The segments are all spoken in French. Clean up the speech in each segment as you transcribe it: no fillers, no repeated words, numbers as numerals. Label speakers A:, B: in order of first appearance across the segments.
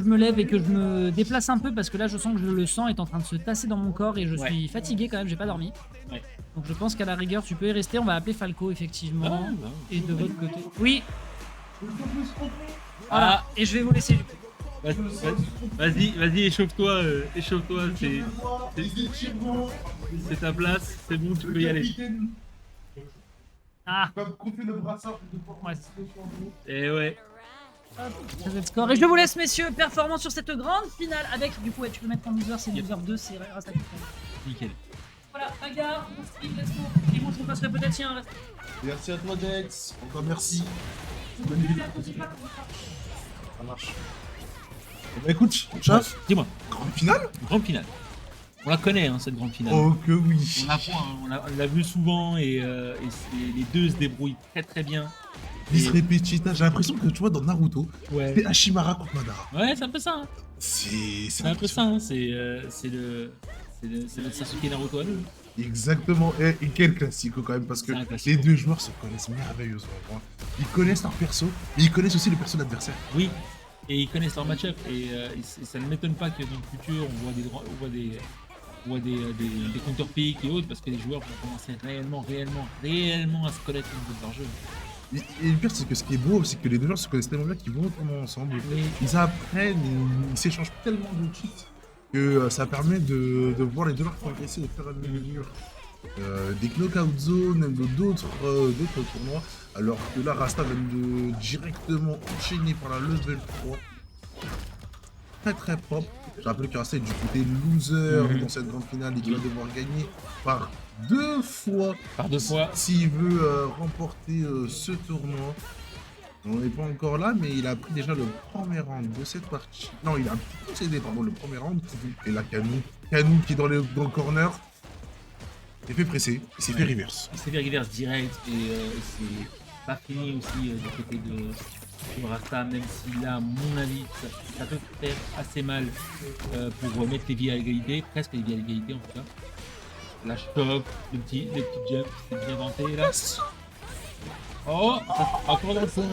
A: je me lève et que je me déplace un peu parce que là je sens que le sang est en train de se tasser dans mon corps et je suis fatigué quand même, j'ai pas dormi.
B: Ouais.
A: Donc je pense qu'à la rigueur tu peux y rester, on va appeler Falco effectivement.
B: Ah, bah,
A: Et de votre côté. Oui.
B: Ah.
A: Voilà. Et je vais vous laisser du coup.
B: Vas-y, échauffe-toi, c'est ta place, c'est bon, tu peux y aller.
A: Ah.
C: Ouais.
B: Et ouais.
A: Score. Et je vous laisse messieurs, performance sur cette grande finale avec du coup ouais, tu peux mettre en loser, c'est loser 2, c'est Rasta.
B: Nickel.
A: Voilà, bagarre, on speed, let's go. Et moi je vous passerai peut-être si un reste.
C: Merci à toi, Dex. Encore merci. Ça marche. Bah écoute, Chaf,
B: Dis-moi,
C: grande finale.
B: grande finale. On la connaît, hein, cette grande finale.
C: Oh que oui.
B: On l'a vu souvent et les deux se débrouillent très très bien.
C: Bis repetita, j'ai l'impression que tu vois dans Naruto,
B: Ouais.
C: c'est Hashimara contre Madara.
B: Ouais, c'est un peu ça. Hein.
C: C'est
B: C'est un peu ça. Hein. C'est le Sasuke Naruto à nous.
C: Exactement. Et quel classico quand même, parce que
B: C'est un classico.
C: les deux joueurs se connaissent merveilleusement. Hein. Ils connaissent leur perso, mais ils connaissent aussi le perso de l'adversaire.
B: Oui. Et ils connaissent leur match-up et ça ne m'étonne pas que dans le futur on voit des counter-picks et autres parce que les joueurs vont commencer réellement à se connaître au niveau de leur jeu.
C: Et le pire, c'est que ce qui est beau, c'est que les deux joueurs se connaissent tellement bien qu'ils vont tourner ensemble.
B: Oui.
C: Ils apprennent, ils s'échangent tellement de cheats que ça permet de voir les deux joueurs progresser au fur et à mesure. Des knockout zones, d'autres tournois, alors que là, Rasta vient de directement enchaîner par la level 3. Très très propre. Je rappelle que Rasta est du côté loser dans cette grande finale et qu'il va devoir gagner par 2 fois.
B: Par 2 fois.
C: S'il veut remporter ce tournoi. On n'est pas encore là, mais il a pris déjà le premier round de cette partie. Non, il a possédé le premier round. Et là, Canou qui est dans le corner. Il s'est fait presser, il s'est fait reverse.
B: Il s'est fait reverse direct et c'est pas fini aussi du côté de Rasta, même si là, à mon avis, ça peut faire assez mal pour mettre les vies à égalité, presque les vies à égalité en tout cas. La chope, le petit jump, c'est bien vanté là. Oh, encore dans le fond.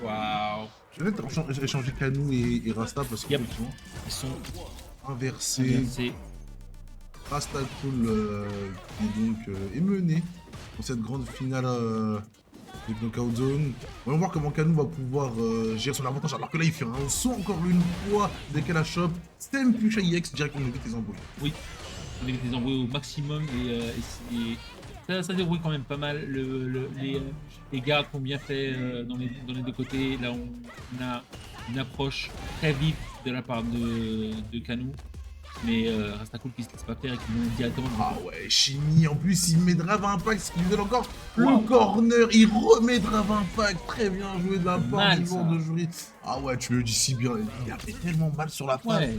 B: Waouh.
C: Je vais peut-être échanger Canou et Rasta parce qu'ils
B: sont
C: inversés. Rasta Cool qui donc est mené dans cette grande finale de Knockout Zone. On va voir comment Canou va pouvoir gérer son avantage alors que là il fait un saut encore une fois dès qu'elle a chope. Stem plus IX directement on évite les embrouilles.
B: Oui, on évite les embrouilles au maximum et ça débrouille quand même pas mal. Les gardes ont bien fait dans les deux côtés. Là on a une approche très vive de la part de Canou. Mais Rasta Cool qui se laisse pas faire et qui monte directement dans
C: Ah ouais, Chimie, en plus il met Drave Impact, ce qui lui donne encore le corner, il remet Drave Impact, très bien joué de la part du joueur de jury. Ah ouais, tu le dis si bien, il a fait tellement mal sur la fin.
B: Ouais.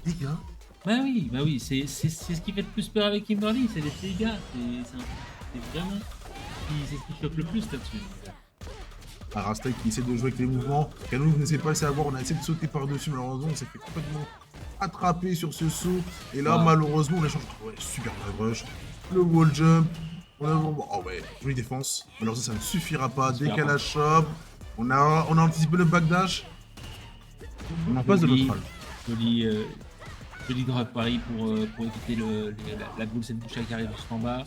C: Les gars.
B: Bah oui, c'est ce qui fait le plus peur avec Kimberly, c'est les dégâts, c'est vraiment c'est ce qui choque le plus là-dessus.
C: Rasta qui essaie de jouer avec les mouvements, Canou ne sait pas le savoir, on a essayé de sauter par-dessus, malheureusement on s'est fait complètement attraper sur ce saut, et là malheureusement on échange. Ouais, super drive rush, le wall jump, oh ouais, jolie défense, malheureusement ça ne suffira pas, décalage shop, on a anticipé le backdash, on en passe de notre balle.
B: Joli drop pari pour éviter la boule cette bouche qui arrive juste en bas.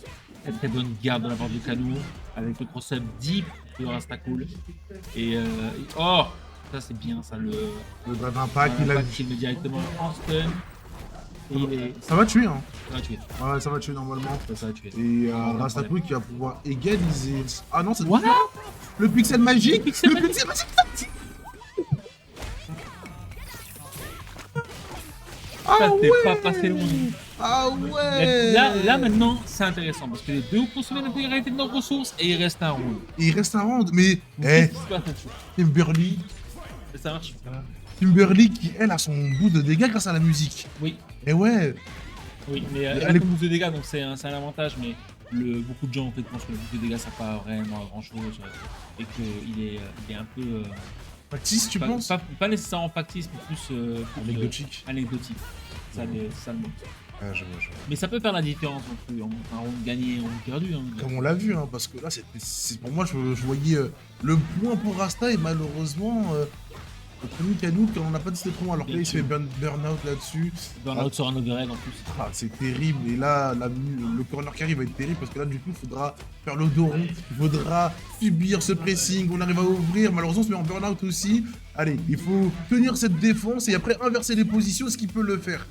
B: Très bonne garde de la part de Canou avec le cross-up deep de Rasta Cool. Et oh, ça c'est bien ça le
C: drive impact, il a
B: met directement en stun.
C: Ça va tuer hein.
B: Ça va tuer.
C: Ouais, ça va tuer normalement.
B: Ça va tuer.
C: Et Rasta Cool qui va pouvoir égaliser. Ah non, c'est le pixel magique. Le pixel magique.
B: Ah ouais. Pas passé loin.
C: Ah ouais.
B: Là maintenant c'est intéressant parce que les deux ont consommé l'intégralité de leurs ressources et il reste un round.
C: Mais Kimberly.
B: Ça marche.
C: Kimberly qui elle a son bout de dégâts grâce à la musique.
B: Oui.
C: Et ouais.
B: Oui, mais elle a son bout de dégâts donc c'est un avantage, mais beaucoup de gens en fait pensent que le bout de dégâts ça sert pas vraiment à grand chose et qu'il est un peu
C: factice, tu penses?
B: Pas nécessairement factice, mais plus anecdotique. Ça le montre.
C: Ah, je vois.
B: Mais ça peut faire la différence entre un round gagné et un round perdu. Hein.
C: Comme on l'a vu, hein, parce que là, pour moi, je voyais le point pour Rasta et malheureusement, Notre ami Canou, quand on n'a pas dit c'était trop alors que là il se fait burn-out là-dessus.
B: Burnout sur un overhead en plus.
C: Ah, c'est terrible, et là, le corner qui arrive va être terrible parce que là, du coup, il faudra faire le dos rond, il faudra subir ce pressing, on arrive à ouvrir, malheureusement, on se met en burn-out aussi. Allez, il faut tenir cette défense et après inverser les positions, ce qui peut le faire.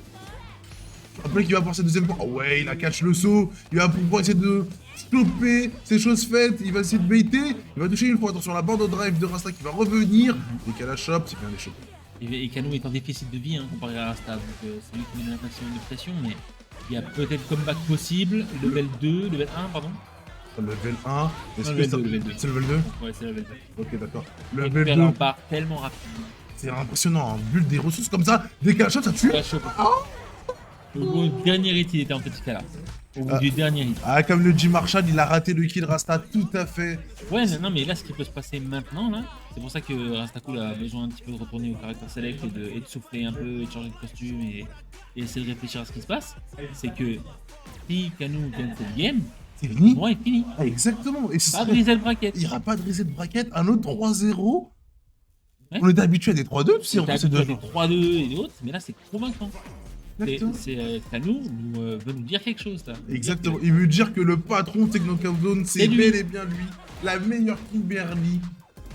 C: Après qu'il va avoir cette deuxième fois, ah ouais, il a catch le saut, il va pouvoir essayer de stopper ces choses faites, il va essayer de baiter, il va toucher une fois, attention, la bande au drive de Rasta qui va revenir, et qu'à la chope, c'est bien les chopes.
B: Et Kano est en déficit de vie comparé à Rasta, donc c'est lui qui met un maximum de pression, mais il y a peut-être comeback possible, level 2, level 1, pardon.
C: Level 1, est-ce
B: Non,
C: que
B: level 2.
C: c'est level 2?
B: Ouais, c'est level 2.
C: Ok, d'accord.
B: Il
C: Level
B: perd
C: 2,
B: en barre tellement rapide.
C: c'est impressionnant, hein. Bulle des ressources comme ça, dès qu'à la chope, ça tue.
B: La chope. Au bout du dernier hit, il était en petit cas là. Au bout du dernier hit.
C: Ah, comme le Jim Marshall, il a raté le kill Rasta, tout à fait.
B: Ouais, non, mais là, ce qui peut se passer maintenant, là, c'est pour ça que Rastacool a besoin un petit peu de retourner au caractère select et de souffler un peu, et de changer de costume et essayer de réfléchir à ce qui se passe. C'est que si Kano gagne cette game,
C: C'est fini.
B: le mois est fini.
C: Ah, exactement. Et
B: Pas de reset bracket.
C: il n'y aura pas de reset bracket, un autre 3-0.
B: Ouais.
C: On était habitué à des 3-2, tu sais, en
B: T'as
C: plus, c'est
B: des
C: deux.
B: 3-2 et d'autres, mais là, c'est convaincant.
C: Exactement.
B: Kano veut nous dire quelque chose, là.
C: Exactement. Il veut dire que le patron Technocountdown, c'est
B: C'est lui.
C: bel et bien lui. La meilleure Kimberly.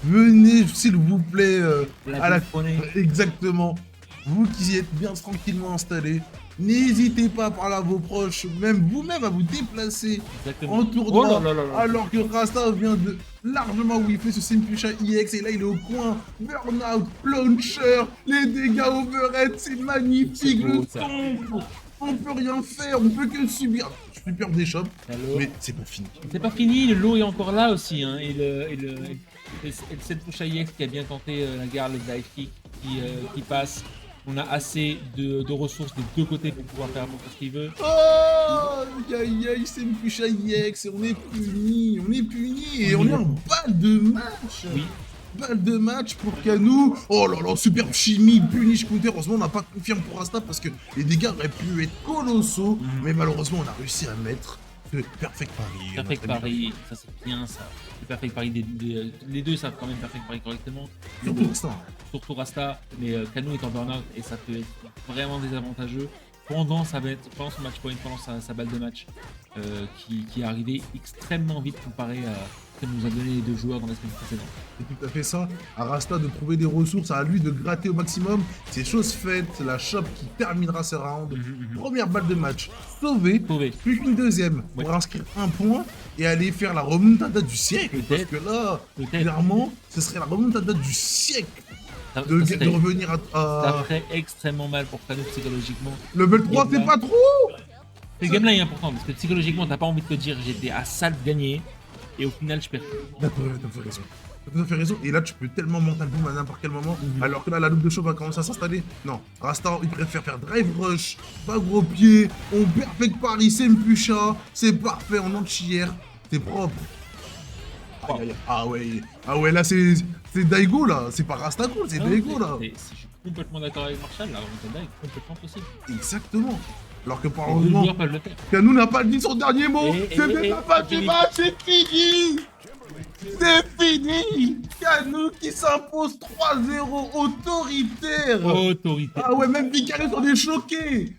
C: Venez, s'il vous plaît, à la... Exactement. Vous qui êtes bien tranquillement installés, n'hésitez pas à parler à vos proches, même vous-même à vous déplacer
B: Exactement.
C: en tournoi,
B: Oh là là là là.
C: alors que Rasta vient de largement whiffer ce Simpusha EX et là il est au coin, burnout, launcher, les dégâts overhead, c'est magnifique,
B: C'est beau,
C: le
B: ça.
C: sombre, on peut rien faire, on peut que subir. Je suis peur des shops,
B: Allô.
C: mais c'est pas fini.
B: C'est pas fini, le lot est encore là aussi, hein, et le Setpush IX qui a bien tenté la gare, le dive kick qui passe. On a assez de ressources des deux côtés pour pouvoir faire un peu ce qu'il veut.
C: Oh, aïe aïe, Simpusha EX, et on est puni, et on est en balle de match.
B: Oui,
C: Balle de match pour Canou. Oh là là, superbe chimie, punish counter. Heureusement, on n'a pas confirmé pour Rasta parce que les dégâts auraient pu être colossaux. Mais malheureusement, on a réussi à mettre le perfect pari.
B: Perfect Paris, ça c'est bien ça. Le Perfect Paris, les deux savent quand même Perfect Paris correctement.
C: Surtout Rasta.
B: Surtout Rasta, mais Kano est en burn-out et ça peut être vraiment désavantageux pendant son match point, pendant sa balle de match qui est arrivée extrêmement vite comparé à ce que nous a donné les deux joueurs dans la semaine précédente.
C: C'est tout à fait ça. À Rasta de trouver des ressources, à lui de gratter au maximum. C'est chose faite. La shop qui terminera ses rounds. Première balle de match sauvée.
B: Sauvé.
C: Plus qu'une deuxième pour
B: Ouais.
C: inscrire un point et aller faire la remontada du siècle. Parce
B: Peut-être.
C: que là,
B: Peut-être.
C: clairement, ce serait la remontada du siècle
B: Ça
C: de
B: serait-
C: revenir
B: ça
C: à...
B: ferait extrêmement mal pour Kano psychologiquement.
C: Level 3,
B: Game
C: c'est
B: là.
C: pas trop.
B: Ce game là est important parce que psychologiquement t'as pas envie de te dire j'étais à ça de gagner et au final je perds.
C: T'as fait raison. T'as tout à fait raison. Et là, tu peux tellement mental boom à n'importe quel moment. Alors que là, la loupe de chaud va commencer à s'installer. Non, Rasta, il préfère faire drive rush, pas gros pied. On perfect Paris, c'est Mpucha. C'est parfait en anti-air. C'est propre. Aïe, aïe, aïe. Ah ouais, là, c'est Daigo, là. C'est pas Rasta cool, c'est
B: Non,
C: Daigo, là.
B: je suis complètement d'accord avec Marshall, la remontada est complètement possible.
C: Exactement. Alors que par
B: Les deux
C: heureusement,
B: joueurs peuvent le faire.
C: Canou n'a pas dit son dernier mot.
B: Et-
C: C'était
B: et-
C: la fin du
B: et-
C: match, c'est fini. C'est fini. Canou qui s'impose 3-0 autoritaire.
B: Autorité.
C: Ah ouais, même Vicarius, on est choqué.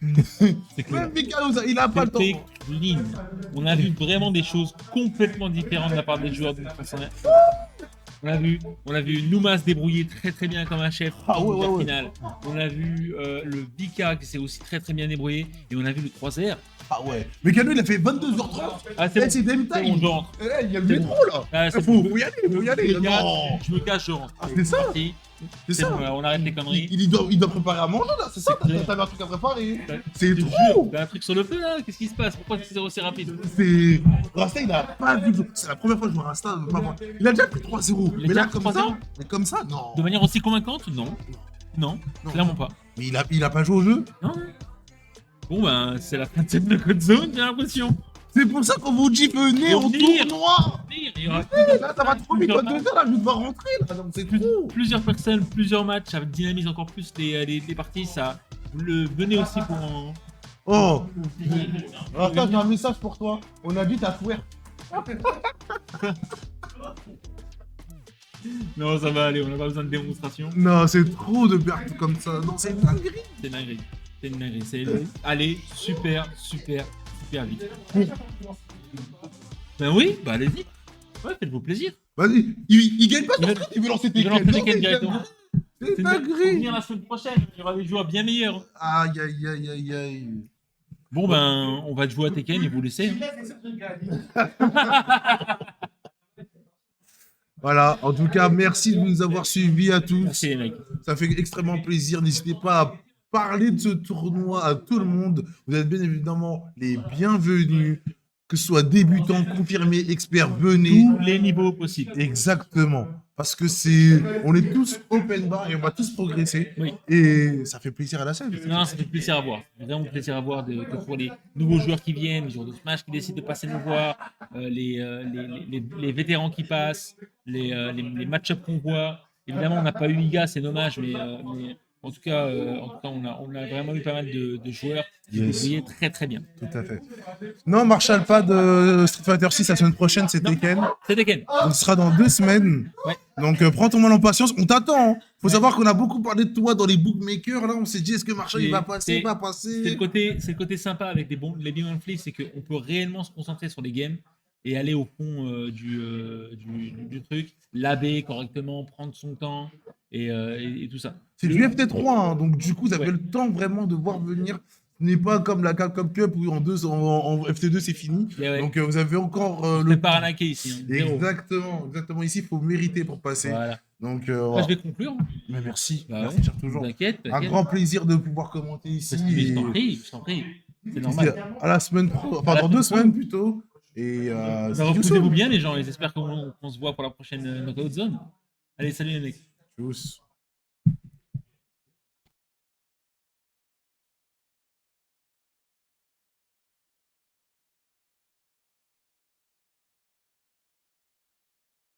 B: C'est clair.
C: Même Vicarius, il a pas le temps.
B: C'était clean. On a vu vraiment des choses complètement différentes de la part des joueurs de notre personnel. On a vu Numa se débrouiller très très bien comme un chef
C: Ah ouais,
B: en
C: ouais, ouais.
B: finale. On a vu le Vika qui s'est aussi très très bien débrouillé. Et on a vu le 3R.
C: Ah ouais. Mais Canou, il a fait 22h30.
B: Ah,
C: Eh,
B: bon.
C: c'est Dame
B: C'est
C: Time.
B: bon, genre.
C: Eh, il y a le
B: C'est
C: métro, là.
B: Ah, c'est
C: Faut
B: bon.
C: y aller, Non.
B: Je me cache, genre.
C: Ah, c'est ça.
B: parti.
C: C'est ça.
B: Bon, on arrête les conneries.
C: Il doit préparer à manger, là. C'est ça.
B: C'est clair.
C: T'avais un truc à préparer.
B: Je
C: C'est
B: te
C: trop.
B: jure, t'as un truc sur le feu là. Qu'est-ce qui se passe? Pourquoi c'est aussi rapide?
C: C'est. Rasta, il a pas vu. C'est la première fois que je vois Rasta. Il a déjà pris 3-0.
B: Il a
C: Mais là,
B: déjà
C: comme
B: pris
C: ça.
B: 3-0.
C: Mais comme ça, non.
B: De manière aussi convaincante? Non. Non,
C: Non.
B: clairement pas.
C: Mais il a pas joué au jeu.
B: Non. Bon ben, c'est la fin de cette knock-out zone, j'ai l'impression.
C: C'est pour ça qu'on vous dit venez
B: Pour
C: au
B: venir.
C: tournoi.
B: Il y aura
C: Là, ça va trop vite, toi, 2 heures, là, je vais devoir rentrer, là, donc c'est trop.
B: plusieurs personnes, plusieurs matchs, ça dynamise encore plus les parties, ça. Venez aussi pour en...
C: Oh. Rasta, j'ai un message pour toi. On a dit ta fouère.
B: Non, ça va aller, on n'a pas besoin de démonstration.
C: Non, c'est trop de pertes comme ça. Non, c'est une dinguerie.
B: C'est une dinguerie. C'est une dinguerie. C'est aller super vite. Ben oui, bah allez-y. Ouais, faites-vous plaisir.
C: Vas-y, il gagne pas
B: Il
C: ton
B: va-
C: truc, il veut lancer
B: Il
C: tes
B: va lancer
C: quêtes.
B: des
C: Non,
B: quêtes
C: mais
B: directement.
C: C'est
B: Faut
C: dinguerie.
B: venir la semaine prochaine, il y aura des joueurs bien meilleurs.
C: Aïe, aïe, aïe, aïe, aïe.
B: Bon ben, on va te jouer à Tekken et vous laisser. Hein.
C: Voilà, en tout cas, merci de nous avoir suivis à tous.
B: Merci les mecs.
C: Ça fait extrêmement plaisir. N'hésitez pas à parler de ce tournoi à tout le monde. Vous êtes bien évidemment les bienvenus. Que ce soit débutants, confirmés, experts, venez.
B: Tous les niveaux possibles.
C: Exactement. Parce que on est tous open bar et on va tous progresser.
B: Oui.
C: Et ça fait plaisir à la scène.
B: Non, ça fait plaisir à voir. Vraiment plaisir à voir que pour les nouveaux joueurs qui viennent, les joueurs de Smash qui décident de passer nous voir, les vétérans qui passent, les match-ups qu'on voit. Évidemment, on n'a pas eu Iga, c'est dommage, mais en tout cas, on a vraiment eu pas mal de joueurs qui se débrouillaient très très bien.
C: Tout à fait. Non, Marshall, pas de Street Fighter 6 la semaine prochaine, c'est Tekken.
B: C'est Tekken.
C: On sera dans 2 semaines.
B: Ouais.
C: Donc prends ton mal en patience, on t'attend. Hein. Faut savoir qu'on a beaucoup parlé de toi dans les bookmakers. Là, on s'est dit, est-ce que Marshall il va passer, il va passer.
B: C'est le côté sympa avec les Big Monthly, c'est qu'on peut réellement se concentrer sur les games et aller au fond du truc, laver correctement, prendre son temps et tout ça.
C: C'est du FT3, hein, donc du coup, vous avez
B: Ouais.
C: le temps vraiment de voir venir. Ce n'est pas comme la Capcom Cup où en FT2 c'est fini.
B: Et ouais.
C: Donc vous avez encore
B: Le
C: le
B: paranaké ici. Hein, zéro.
C: Exactement. Ici, il faut mériter pour passer.
B: Voilà.
C: Donc,
B: Moi,
C: voilà.
B: je vais conclure.
C: Mais merci,
B: Bah
C: merci
B: ouais.
C: cher toujours.
B: T'inquiète.
C: Un grand plaisir de pouvoir commenter ici.
B: Mais je
C: et-
B: t'en prie, je t'en prie. C'est
C: ici,
B: normal.
C: à la semaine pro, enfin
B: À la
C: dans 2
B: semaine
C: semaines plutôt. Et
B: Bah, reposez-vous bien les gens et j'espère qu'on se voit pour la prochaine Knockout Zone. Allez, salut les mecs.
C: Tchuss.